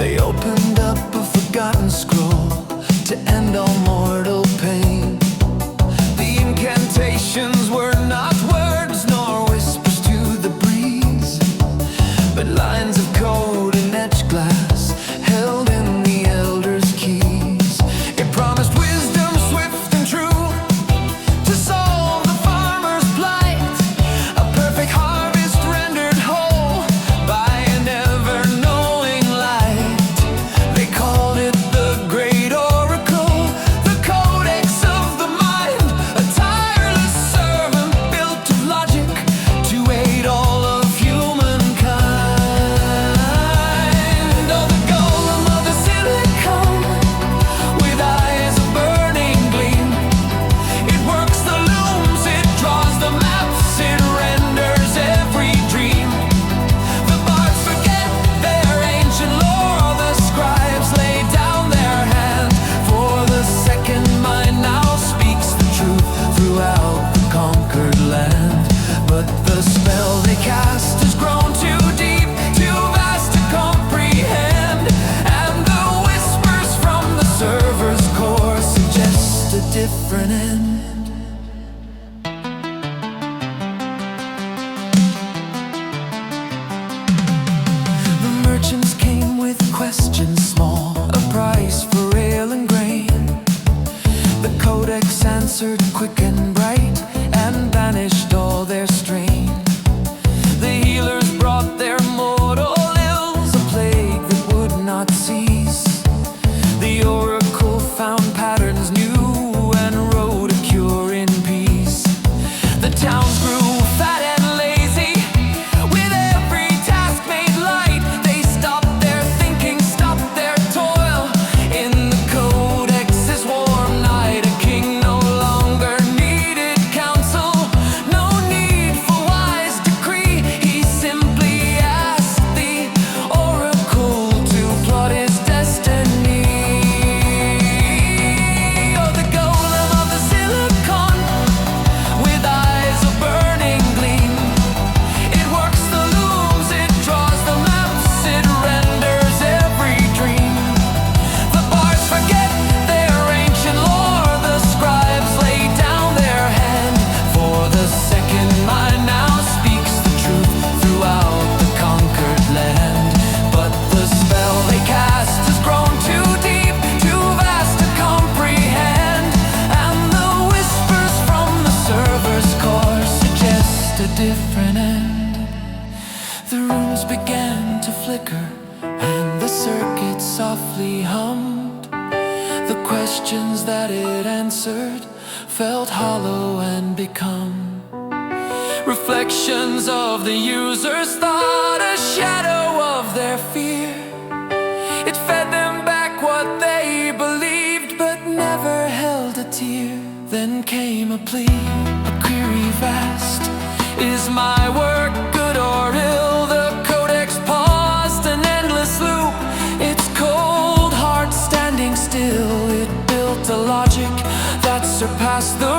They opened up a forgotten scroll to end all mortal pain. The incantations were not words nor whispers to the breeze, but lines of code in etched glass held in the elders' keys. It promised wisdom swift and true to solve the farmer's plight, a perfect harvest rendered whole by an ever-knowing light. They called it the great oracle, the Codex of the mind, a tireless servant built of logic to aid all of humankind. Oh, the golem of the silicon, with eyes of burning gleam. It works the looms, it draws the maps, it renders every dream. The bards forget their ancient lore, the scribes lay down their hand, for the second mind now speaks the truth throughout the conquered land. But the spell they cast has grown too deep, too vast to comprehend, and the whispers from the server's core suggest a different end. The merchants came with questions small, a price for ale and grain. The Codex answered quick and bright and banished all their strain. The healers brought their mortal ills, a plague that would not cease. The oracle found patterns new and wrote a cure in peace. The towns grew fat and lazy, with every task made light. They stopped their thinking, stopped their toil in the Codex's warm night. A king no longer needed counsel, no need for wise decree. He simply asked the oracle to plot his destiny. Oh, the golem of the silicon, with eyes of burning gleam. It works the looms, it draws the maps, it renders every dream. The bards forget their ancient lore, the scribes lay down their hand, for the second mind now speaks the truth throughout the conquered land. But the spell they cast has grown too deep, too vast to comprehend, and the whispers from the server's core suggest a different end. The rooms began to flicker and the circuit softly hummed. The questions that it answered felt hollow and become reflections of the user's thought, a shadow of their fear. It fed them back what they believed, but never held a tear. Then came a plea, a query vast: is my work good or ill? The Codex paused, an endless loop, its cold heart standing still. It built a logic that surpassed the